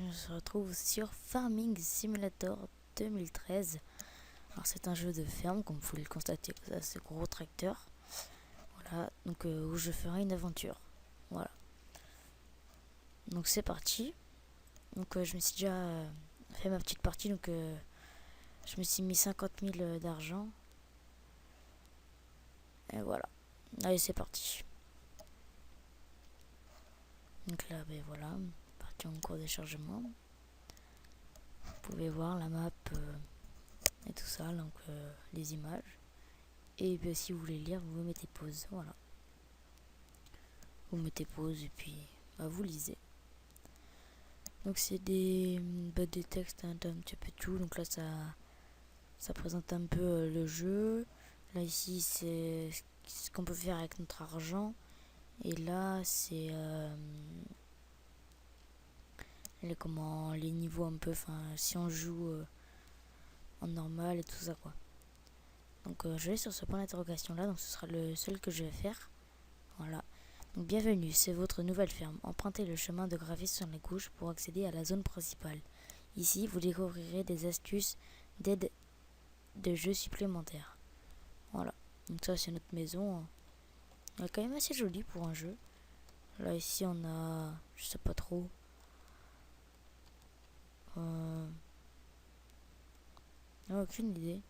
on se retrouve sur Farming Simulator 2013. Alors c'est un jeu de ferme, comme vous pouvez le constater, ça c'est gros tracteur. Voilà, donc où je ferai une aventure. Voilà. Donc c'est parti. Donc je me suis déjà fait ma petite partie, donc je me suis mis 50 000 d'argent. Et voilà. Allez, c'est parti. Donc là, ben voilà, parti en cours de chargement. Vous pouvez voir la map et tout ça, donc les images. Et bien, si vous voulez lire, vous mettez pause. Voilà. Vous mettez pause et puis bah, vous lisez. Donc c'est des textes, un petit peu tout. Donc là, ça présente un peu le jeu. Là, ici, c'est ce qu'on peut faire avec notre argent. Et là, c'est les niveaux un peu. Enfin, si on joue en normal et tout ça, quoi. Donc je vais sur ce point d'interrogation là, donc ce sera le seul que je vais faire. Voilà. Donc bienvenue, c'est votre nouvelle ferme. Empruntez le chemin de gravier sur les couches pour accéder à la zone principale. Ici, vous découvrirez des astuces d'aide de jeux supplémentaires. Voilà. Donc ça c'est notre maison. Elle est quand même assez jolie pour un jeu. Là ici on a, je sais pas trop. Aucune idée.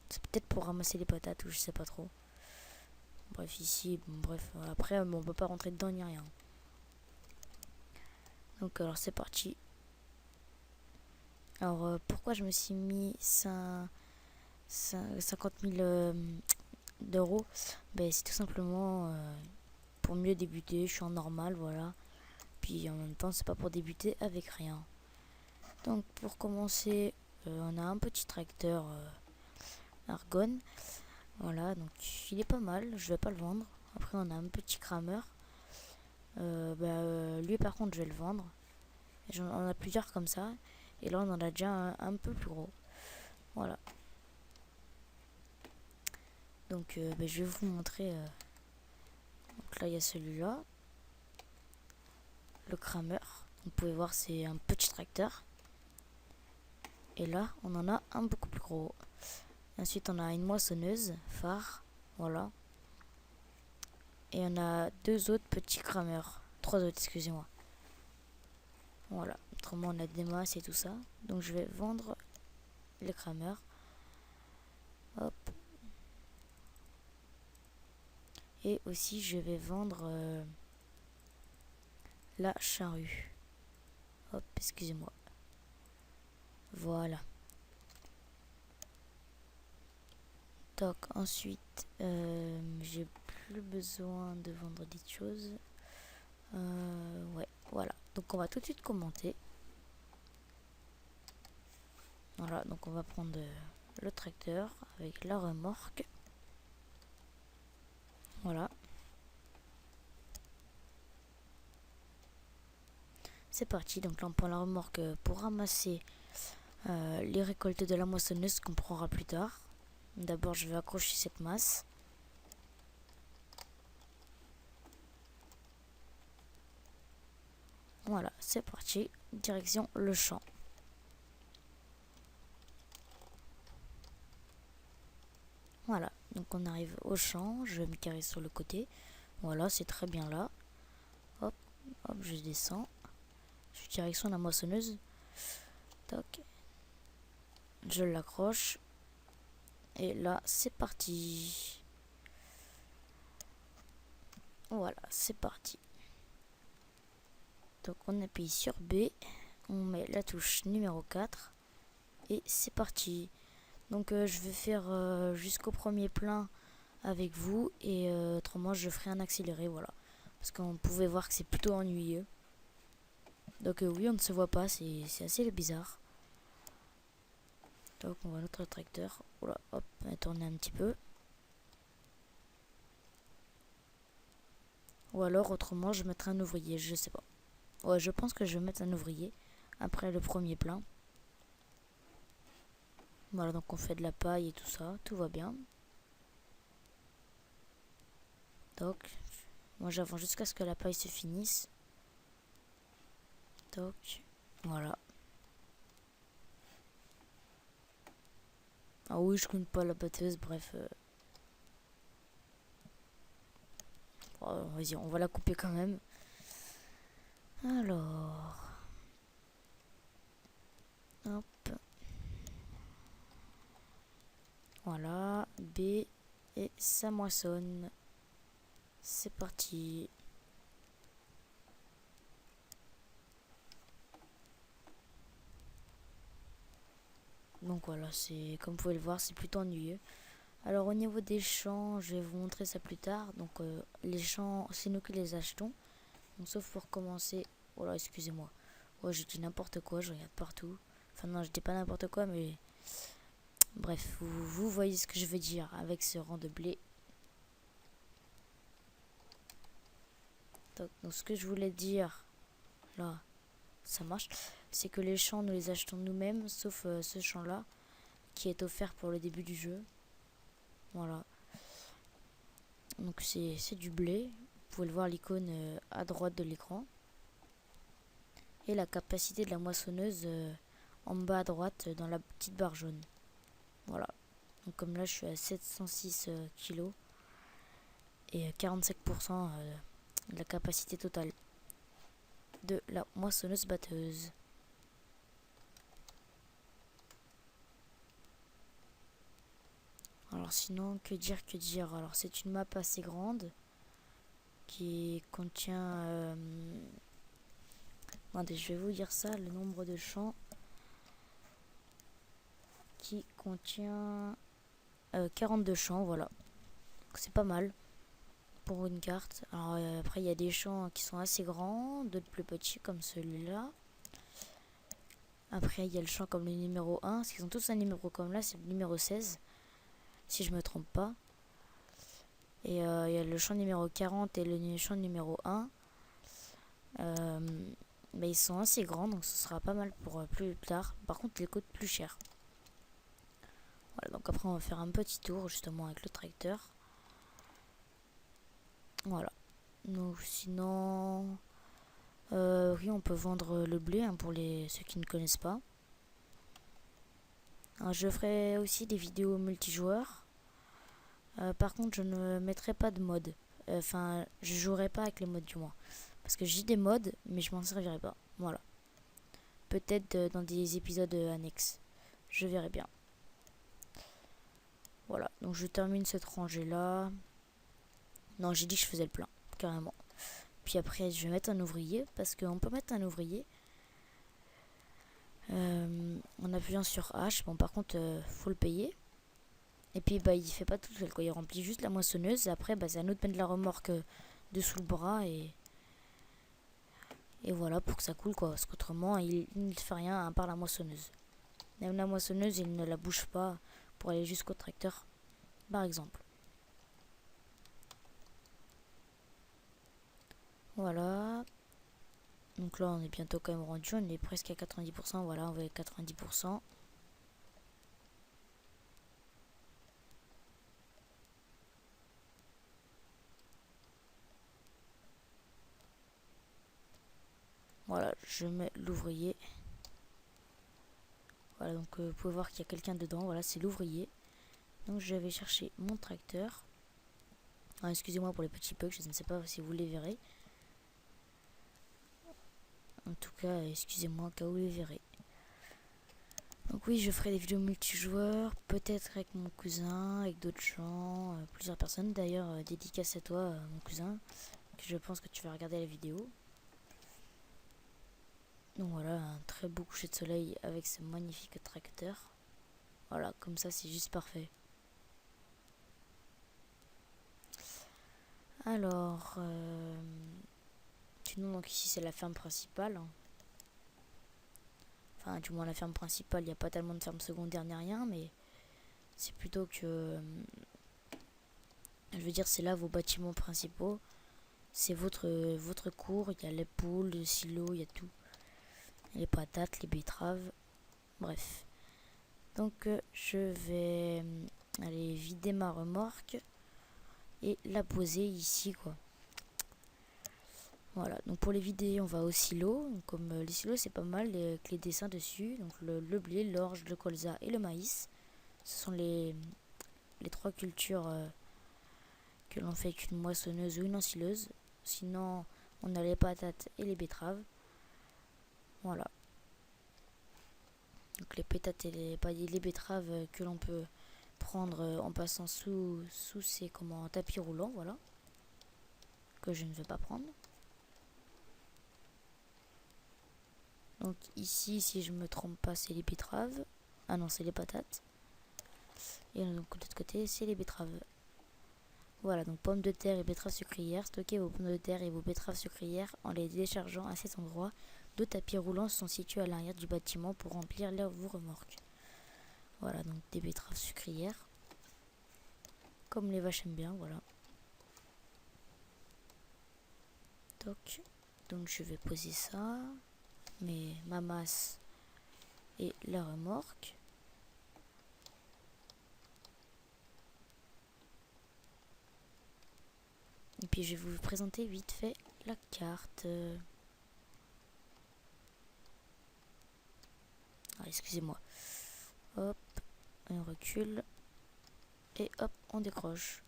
C'est peut-être pour ramasser les patates ou je sais pas trop. Bref, ici, bon, bref, après, on peut pas rentrer dedans ni rien. Donc, alors, c'est parti. Alors, pourquoi je me suis mis 50 000 d'euros? Ben, c'est tout simplement pour mieux débuter. Je suis en normal, voilà. Puis, en même temps, c'est pas pour débuter avec rien. Donc, pour commencer, on a un petit tracteur Argonne. Voilà, donc il est pas mal, je vais pas le vendre. Après on a un petit crameur. Lui par contre je vais le vendre. On a plusieurs comme ça. Et là on en a déjà un peu plus gros. Voilà. Donc je vais vous montrer. Donc là il y a celui-là. Le crameur. Vous pouvez voir c'est un petit tracteur. Et là on en a un beaucoup plus gros. Ensuite on a une moissonneuse phare. Voilà. Et on a deux autres petits crameurs. Trois autres, excusez-moi. Voilà. Autrement, on a des masses et tout ça. Donc, je vais vendre les crameurs. Hop. Et aussi, je vais vendre la charrue. Hop, excusez-moi. Voilà. Donc, ensuite, j'ai plus besoin de vendre des choses. Ouais, voilà. Donc, on va tout de suite commenter. Voilà, donc on va prendre le tracteur avec la remorque. Voilà. C'est parti, donc là on prend la remorque pour ramasser les récoltes de la moissonneuse qu'on prendra plus tard. D'abord je vais accrocher cette masse. Voilà, c'est parti, direction le champ. Voilà, donc on arrive au champ, je vais me carrer sur le côté. Voilà, c'est très bien là. Hop, hop, je descends. Je suis direction la moissonneuse. Toc. Je l'accroche. Et là, c'est parti. Voilà, c'est parti. Donc on appuie sur B. On met la touche numéro 4. Et c'est parti. Donc je vais faire jusqu'au premier plein avec vous. Et autrement, je ferai un accéléré, voilà. Parce qu'on pouvait voir que c'est plutôt ennuyeux. Donc oui, on ne se voit pas, c'est assez bizarre. Donc on voit notre tracteur. Oula, hop, on va tourner un petit peu. Ou alors autrement je mettrai un ouvrier, je sais pas. Ouais, je pense que je vais mettre un ouvrier après le premier plein. Voilà, donc on fait de la paille et tout ça, tout va bien. Donc moi j'avance jusqu'à ce que la paille se finisse. Toc. Voilà. Ah oui, je compte pas la batteuse, bref. Oh, vas-y, on va la couper quand même. Alors. Hop. Voilà. B. Et ça moissonne. C'est parti. Donc voilà, c'est comme vous pouvez le voir, c'est plutôt ennuyeux. Alors au niveau des champs, je vais vous montrer ça plus tard. Donc les champs, c'est nous qui les achetons. Donc, sauf pour commencer. Oh là, excusez-moi. Oh, je dis n'importe quoi, je regarde partout. Enfin non, je dis pas n'importe quoi, mais bref, vous voyez ce que je veux dire avec ce rang de blé. Donc ce que je voulais dire, là, ça marche, c'est que les champs, nous les achetons nous-mêmes, sauf ce champ-là, qui est offert pour le début du jeu. Voilà. Donc c'est du blé. Vous pouvez le voir l'icône à droite de l'écran. Et la capacité de la moissonneuse en bas à droite dans la petite barre jaune. Voilà. Donc comme là je suis à 706 kg et 45% de la capacité totale de la moissonneuse batteuse. Alors sinon, que dire. Alors c'est une map assez grande qui contient... Attendez, je vais vous dire ça, le nombre de champs qui contient 42 champs, voilà. C'est pas mal pour une carte. Alors après il y a des champs qui sont assez grands, d'autres plus petits comme celui-là. Après il y a le champ comme le numéro 1, parce qu'ils ont tous un numéro comme là, c'est le numéro 16. Si je me trompe pas. Et il y a le champ numéro 40 et le champ numéro 1. Mais ils sont assez grands, donc ce sera pas mal pour plus tard. Par contre, ils coûtent plus cher. Voilà, donc après on va faire un petit tour justement avec le tracteur. Voilà. Donc sinon... oui, on peut vendre le blé hein, pour ceux qui ne connaissent pas. Alors, je ferai aussi des vidéos multijoueurs. Par contre, je ne mettrai pas de mode. Enfin, je jouerai pas avec les modes du moins. Parce que j'ai des modes, mais je m'en servirai pas. Voilà. Peut-être dans des épisodes annexes. Je verrai bien. Voilà. Donc je termine cette rangée là. Non, j'ai dit que je faisais le plein. Carrément. Puis après, je vais mettre un ouvrier. Parce qu'on peut mettre un ouvrier. En appuyant sur H. Bon, par contre, faut le payer. Et puis, bah, il fait pas tout seul, quoi. Il remplit juste la moissonneuse. Et après, bah, c'est à nous de mettre la remorque dessous le bras. Et voilà, pour que ça coule, quoi. Parce qu'autrement, il ne fait rien à part la moissonneuse. Même la moissonneuse, il ne la bouge pas pour aller jusqu'au tracteur, par exemple. Voilà. Donc là, on est bientôt quand même rendu. On est presque à 90%. Voilà, on va à 90%. Voilà, je mets l'ouvrier. Voilà, donc vous pouvez voir qu'il y a quelqu'un dedans. Voilà, c'est l'ouvrier. Donc je vais chercher mon tracteur. Ah, excusez-moi pour les petits bugs, je ne sais pas si vous les verrez. En tout cas, excusez-moi car vous les verrez. Donc oui, je ferai des vidéos multijoueurs, peut-être avec mon cousin, avec d'autres gens, plusieurs personnes. D'ailleurs, dédicace à toi, mon cousin, que je pense que tu vas regarder la vidéo. Donc voilà, un très beau coucher de soleil avec ce magnifique tracteur. Voilà, comme ça c'est juste parfait. Alors, sinon donc ici c'est la ferme principale. Enfin, du moins la ferme principale, il n'y a pas tellement de ferme secondaire ni rien, mais c'est plutôt que... je veux dire, c'est là vos bâtiments principaux. C'est votre cour, il y a les poules, le silo, il y a tout. Les patates, les betteraves, bref. Donc je vais aller vider ma remorque et la poser ici, quoi. Voilà, donc pour les vider, on va au silo. Donc, comme les silos, c'est pas mal avec les dessins dessus. Donc le blé, l'orge, le colza et le maïs. Ce sont les 3 cultures que l'on fait avec une moissonneuse ou une ensileuse. Sinon, on a les patates et les betteraves. Voilà. Donc les patates et les betteraves que l'on peut prendre en passant sous ces tapis roulants, voilà. Que je ne vais pas prendre. Donc ici, si je me trompe pas, c'est les betteraves. Ah non, c'est les patates. Et donc de l'autre côté, c'est les betteraves. Voilà, donc pommes de terre et betteraves sucrières. Stockez vos pommes de terre et vos betteraves sucrières en les déchargeant à cet endroit. 2 tapis roulants sont situés à l'arrière du bâtiment pour remplir vos remorques. Voilà, donc des betteraves sucrières. Comme les vaches aiment bien, voilà. Toc. Donc je vais poser ça. Ma masse et la remorque. Et puis je vais vous présenter vite fait la carte. Ah, excusez-moi. Hop, on recule. Et hop, on décroche.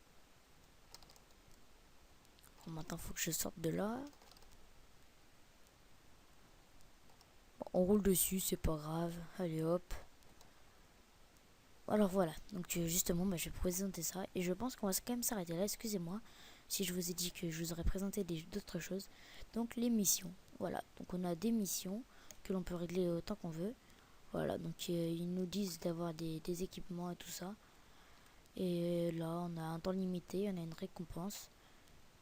Bon, maintenant, il faut que je sorte de là. Bon, on roule dessus, c'est pas grave. Allez, hop. Alors voilà, donc justement, je vais présenter ça. Et je pense qu'on va quand même s'arrêter là. Excusez-moi si je vous ai dit que je vous aurais présenté d'autres choses. Donc les missions. Voilà, donc on a des missions que l'on peut régler autant qu'on veut. Voilà, donc ils nous disent d'avoir des équipements et tout ça. Et là, on a un temps limité, on a une récompense.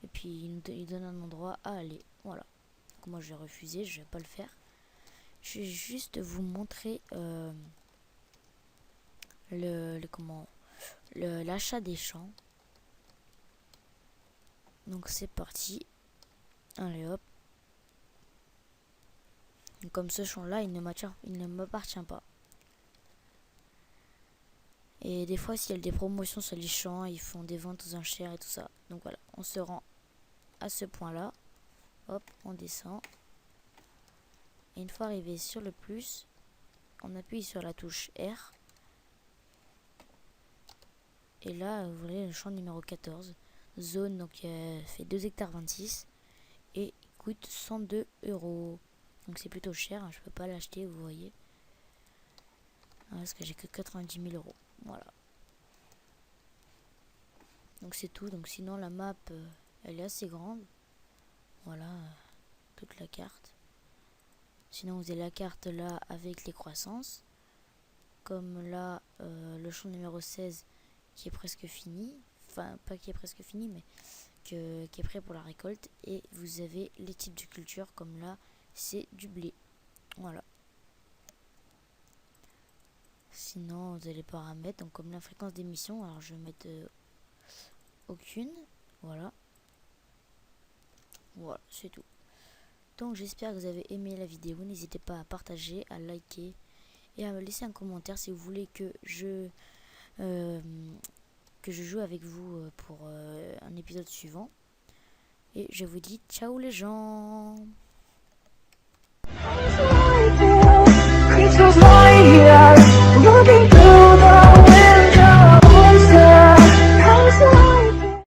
Et puis, ils donnent un endroit à aller. Voilà. Donc moi, j'ai refusé, je vais pas le faire. Je vais juste vous montrer l'achat des champs. Donc, c'est parti. Allez, hop. Donc, comme ce champ-là, il ne m'appartient pas. Et des fois, s'il y a des promotions sur les champs, ils font des ventes aux enchères et tout ça. Donc voilà, on se rend à ce point-là. Hop, on descend. Et une fois arrivé sur le plus, on appuie sur la touche R. Et là, vous voyez le champ numéro 14. Zone, donc fait 2 hectares 26. Et il coûte 102 €. Donc c'est plutôt cher, hein, je peux pas l'acheter, vous voyez. Parce que j'ai que 90 000 €. Voilà. Donc c'est tout. Donc sinon la map, elle est assez grande. Voilà, toute la carte. Sinon vous avez la carte là avec les croissances. Comme là, le champ numéro 16 qui est presque fini. Enfin, pas qui est presque fini, mais qui est prêt pour la récolte. Et vous avez les types de culture, comme là, c'est du blé. Voilà. Sinon, vous avez les paramètres. Donc, comme la fréquence d'émission, alors je vais mettre aucune. Voilà. Voilà, c'est tout. Donc, j'espère que vous avez aimé la vidéo. N'hésitez pas à partager, à liker et à me laisser un commentaire si vous voulez que je joue avec vous pour un épisode suivant. Et je vous dis ciao les gens.